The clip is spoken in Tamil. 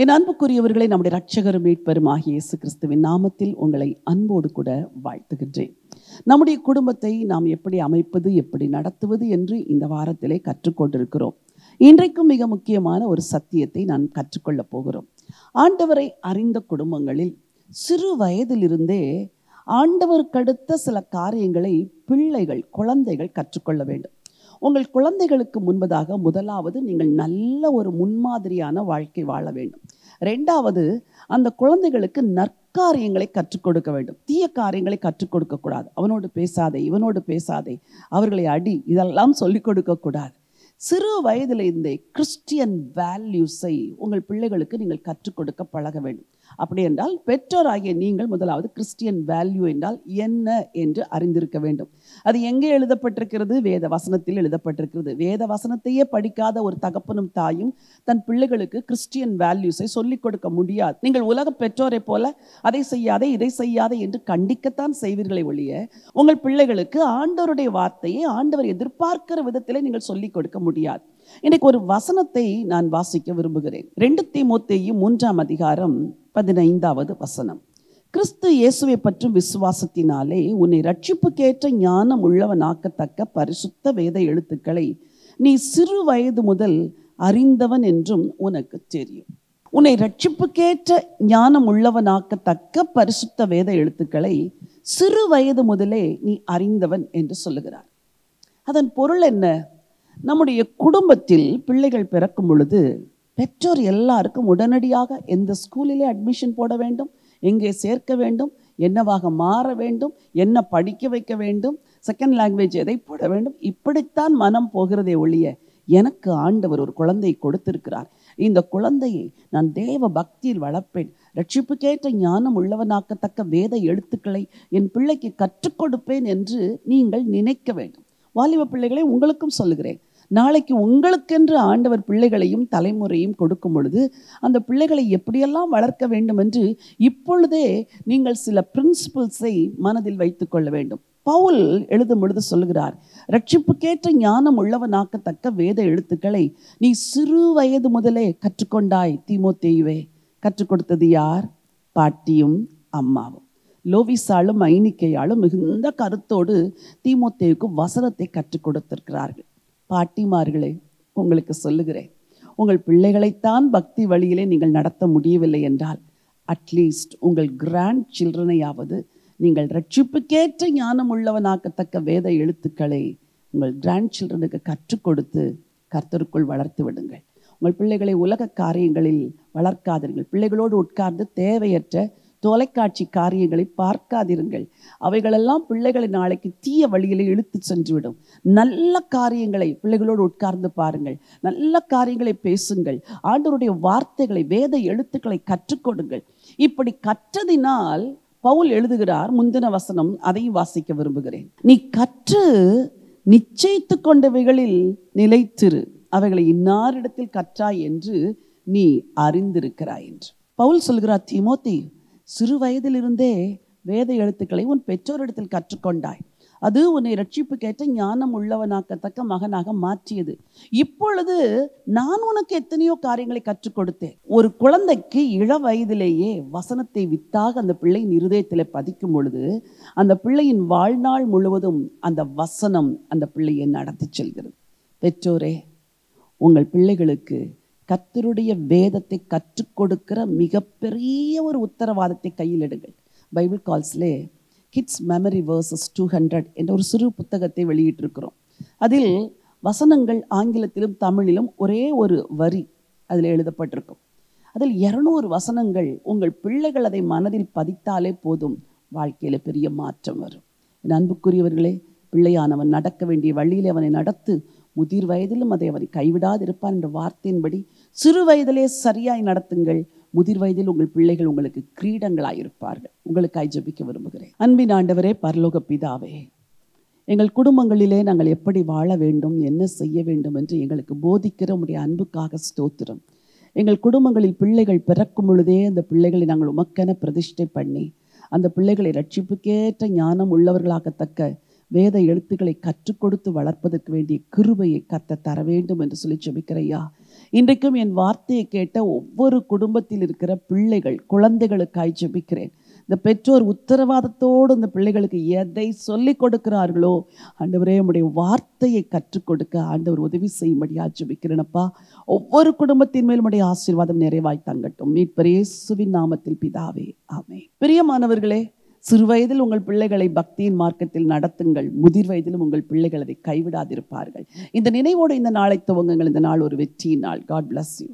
என் அன்புக்குரியவர்களை, நம்முடைய இரட்சகர் மீட்பரும் ஆகிய இயேசு கிறிஸ்துவின் நாமத்தில் உங்களை அன்போடு கூட வாழ்த்துகின்றேன். நம்முடைய குடும்பத்தை நாம் எப்படி அமைப்பது, எப்படி நடத்துவது என்று இந்த வாரத்திலே கற்றுக்கொண்டிருக்கிறோம். இன்றைக்கும் மிக முக்கியமான ஒரு சத்தியத்தை நான் கற்றுக்கொள்ளப் போகிறோம். ஆண்டவரை அறிந்த குடும்பங்களில் சிறு வயதிலிருந்தே ஆண்டவருக்கடுத்த சில காரியங்களை குழந்தைகள் கற்றுக்கொள்ள வேண்டும். உங்கள் குழந்தைகளுக்கு முன்பதாக முதலாவது நீங்கள் நல்ல ஒரு முன்மாதிரியான வாழ்க்கை வாழ வேண்டும். ரெண்டாவது, அந்த குழந்தைகளுக்கு நற்காரியங்களை கற்றுக் கொடுக்க வேண்டும். தீய காரியங்களை கற்றுக் கொடுக்க கூடாது. அவனோடு பேசாதே, இவனோடு பேசாதே, அவர்களை அடி, இதெல்லாம் சொல்லிக் கொடுக்க கூடாது. சிறு வயதிலிருந்தே கிறிஸ்டியன் வேல்யூஸை உங்கள் பிள்ளைகளுக்கு நீங்கள் கற்றுக் கொடுக்க பழக வேண்டும். அப்படி என்றால் பெற்றோராகிய நீங்கள் முதலாவது கிறிஸ்டியன் வேல்யூ என்றால் என்ன என்று அறிந்திருக்க வேண்டும். அது எங்கே எழுதப்பட்டிருக்கிறது? வேத வசனத்தில் எழுதப்பட்டிருக்கிறது. வேத வசனத்தையே படிக்காத ஒரு தகப்பனும் தாயும் தன் பிள்ளைகளுக்கு கிறிஸ்டியன் வேல்யூஸை சொல்லிக் கொடுக்க முடியாது. நீங்கள் உலக பெற்றோரை போல அதை செய்யாதே, இதை செய்யாதே என்று கண்டிக்கத்தான் செய்வீர்களை ஒழிய உங்கள் பிள்ளைகளுக்கு ஆண்டவருடைய வார்த்தையை ஆண்டவர் எதிர்பார்க்கிற விதத்திலே நீங்கள் சொல்லிக் கொடுக்க முடியாது. இன்னைக்கு ஒரு வசனத்தை நான் வாசிக்க விரும்புகிறேன். 2 தீமோத்தேயு 3:15 கிறிஸ்து இயேசுவை பற்றும் விசுவாசத்தினாலே உன்னை ரட்சிப்புக்கேற்ற ஞானம் உள்ளவனாக்கத்தக்க பரிசுத்த வேத எழுத்துக்களை நீ சிறு வயது முதல் அறிந்தவன் என்றும் உனக்கு தெரியும். உன்னை ரட்சிப்புக்கேற்ற ஞானம் உள்ளவனாக்கத்தக்க பரிசுத்த வேத எழுத்துக்களை சிறு வயது முதலே நீ அறிந்தவன் என்று சொல்லுகிறார். அதன் பொருள் என்ன? நம்முடைய குடும்பத்தில் பிள்ளைகள் பிறக்கும் பொழுது பெற்றோர் எல்லாருக்கும் உடனடியாக எந்த ஸ்கூலிலே அட்மிஷன் போட வேண்டும், எங்கே சேர்க்க வேண்டும், என்னவாக மாற வேண்டும், என்ன படிக்க வைக்க வேண்டும், செகண்ட் லாங்குவேஜ் எதை போட வேண்டும், இப்படித்தான் மனம் போகிறதே ஒழிய எனக்கு ஆண்டவர் ஒரு குழந்தையை கொடுத்திருக்கிறார், இந்த குழந்தையை நான் தேவ பக்தியில் வளர்ப்பேன், ரட்சிப்புக்கேற்ற ஞானம் உள்ளவனாக்கத்தக்க வேத எழுத்துக்களை என் பிள்ளைக்கு கற்றுக் கொடுப்பேன் என்று நீங்கள் நினைக்க வேண்டும். வாலிப பிள்ளைகளை உங்களுக்கும் சொல்லுகிறேன், நாளைக்கு உங்களுக்கென்று ஆண்டவர் பிள்ளைகளையும் தலைமுறையும் கொடுக்கும் பொழுது அந்த பிள்ளைகளை எப்படியெல்லாம் வளர்க்க வேண்டும் என்று இப்பொழுதே நீங்கள் சில பிரின்சிபல்ஸை மனதில் வைத்துக் கொள்ள வேண்டும். பவுல் எழுதும் பொழுது சொல்லுகிறார், ரட்சிப்புக்கேற்ற ஞானம் உள்ளவனாக்கத்தக்க வேத எழுத்துக்களை நீ சிறு வயது முதலே கற்றுக்கொண்டாய். தீமோத்தேயுவே, கற்றுக் கொடுத்தது யார்? பாட்டியும் அம்மாவும். லோவிசாலும் ஐனிக்கையாலும் மிகுந்த கருத்தோடு தீமோத்தேயுக்கு வசனத்தை கற்றுக் கொடுத்திருக்கிறார்கள். பாட்டிமார்களே, உங்களுக்கு சொல்லுகிறேன், உங்கள் பிள்ளைகளைத்தான் பக்தி வழியிலே நீங்கள் நடத்த முடியவில்லை என்றால் அட்லீஸ்ட் உங்கள் கிராண்ட் சில்ட்ரனையாவது நீங்கள் ரட்சிப்புக்கேற்ற ஞானம் உள்ளவனாக்கத்தக்க வேத எழுத்துக்களை உங்கள் கிராண்ட் சில்ட்ரனுக்கு கற்றுக் கொடுத்து கர்த்தருக்குள் வளர்த்து விடுங்கள். உங்கள் பிள்ளைகளை உலக காரியங்களில் வளர்க்காதீர்கள். பிள்ளைகளோடு உட்கார்ந்து தேவையற்ற தொலைக்காட்சி காரியங்களை பார்க்காதிருங்கள். அவைகளெல்லாம் பிள்ளைகளை நாளைக்கு தீய வழியிலே இழுத்து சென்றுவிடும். நல்ல காரியங்களை பிள்ளைகளோடு உட்கார்ந்து பாருங்கள், நல்ல காரியங்களை பேசுங்கள், ஆண்டவருடைய வார்த்தைகளை வேத எழுத்துக்களை கற்றுக்கொடுங்கள். இப்படி கற்றதினால் பவுல் எழுதுகிறார், முந்தின வசனம், அதையும் வாசிக்க விரும்புகிறேன். நீ கற்று நிச்சயித்து கொண்டவைகளில் நிலைத்திரு, அவைகளை இன்னாரிடத்தில் கற்றாய் என்று நீ அறிந்திருக்கிறாய் என்று பவுல் சொல்கிறார். தீமோத்தேயு, சிறு வயதிலிருந்தே வேத எழுத்துக்களை உன் பெற்றோரிடத்தில் கற்றுக்கொண்டாய். அது உன்னை ரட்சிப்புக்கேற்ற ஞானம் உள்ளவனாக்கத்தக்க மகனாக மாற்றியது. இப்பொழுது நான் உனக்கு எத்தனையோ காரியங்களை கற்றுக் கொடுத்தேன். ஒரு குழந்தைக்கு இள வயதிலேயே வசனத்தை வித்தாக அந்த பிள்ளையின் இருதயத்தில் பதிக்கும் பொழுது அந்த பிள்ளையின் வாழ்நாள் முழுவதும் அந்த வசனம் அந்த பிள்ளையை நடத்தி செல்கிறது. பெற்றோரே, உங்கள் பிள்ளைகளுக்கு கர்த்தருடைய வேதத்தை கற்றுக் கொடுக்கிற மிகப்பெரிய ஒரு உத்தரவாதத்தை கையில் எடுங்கள். பைபிள் கால்ஸ்லே கிட்ஸ் மெமரி வேர்சஸ் 200 என்ற ஒரு சிறு புத்தகத்தை வெளியிட்டிருக்கிறோம். அதில் வசனங்கள் ஆங்கிலத்திலும் தமிழிலும் ஒரே ஒரு வரி அதில் எழுதப்பட்டிருக்கும். அதில் 200 வசனங்கள். உங்கள் பிள்ளைகள் அதை மனதில் பதித்தாலே போதும், வாழ்க்கையில் பெரிய மாற்றம் வரும். என் அன்புக்குரியவர்களே, பிள்ளையானவன் நடக்க வேண்டிய வழியிலே அவனை நடத்து, முதிர் வயதிலும் அதை அவரை கைவிடாதிருப்பான் என்ற வார்த்தையின்படி சிறு வயதிலே சரியாய் நடத்துங்கள். முதிர் வயதில் உங்கள் பிள்ளைகள் உங்களுக்கு கிரீடங்களாயிருப்பார்கள். உங்களுக்காய் ஜெபிக்க விரும்புகிறேன். அன்பின் ஆண்டவரே, பரலோக பிதாவே, எங்கள் குடும்பங்களிலே நாங்கள் எப்படி வாழ வேண்டும், என்ன செய்ய வேண்டும் என்று எங்களுக்கு போதிக்கிற உம்முடைய அன்புக்காக ஸ்தோத்திரம். எங்கள் குடும்பங்களில் பிள்ளைகள் பிறக்கும் பொழுதே அந்த பிள்ளைகளை நாங்கள் உமக்கென பிரதிஷ்டை பண்ணி அந்த பிள்ளைகளை ரட்சிப்புக்கேற்ற ஞானம் உள்ளவர்களாகத்தக்க வேத எழுத்துக்களை கற்றுக் கொடுத்து வளர்ப்பதற்கு வேண்டிய கிருபையை கர்த்தர் தர வேண்டும் என்று சொல்லி ஜெபிக்கிறையா. இன்றைக்கும் என் வார்த்தையை கேட்ட ஒவ்வொரு குடும்பத்தில் இருக்கிற பிள்ளைகள், குழந்தைகளுக்காய் ஜெபிக்கிறேன். இந்த பெற்றோர் உத்தரவாதத்தோடு இந்த பிள்ளைகளுக்கு எதை சொல்லிக் கொடுக்கிறார்களோ ஆண்டவரே, உம்முடைய வார்த்தையை கற்றுக் கொடுக்க ஆண்டவர் உதவி செய்யும்படியா ஜெபிக்கிறேனப்பா. ஒவ்வொரு குடும்பத்தின் மேல் உம்முடைய ஆசீர்வாதம் நிறைவாய் தங்கட்டும். மீட்பர் இயேசுவின் நாமத்தில் பிதாவே, ஆமென். பிரியமானவர்களே, சிறு வயதில் உங்கள் பிள்ளைகளை பக்தியின் மார்க்கத்தில் நடத்துங்கள். முதிர் வயதிலும் உங்கள் பிள்ளைகள் அதை கைவிடாதிருப்பார்கள். இந்த நினைவோடு இந்த நாளை துவங்குங்கள். இந்த நாள் ஒரு வெற்றியின் நாள். God bless you.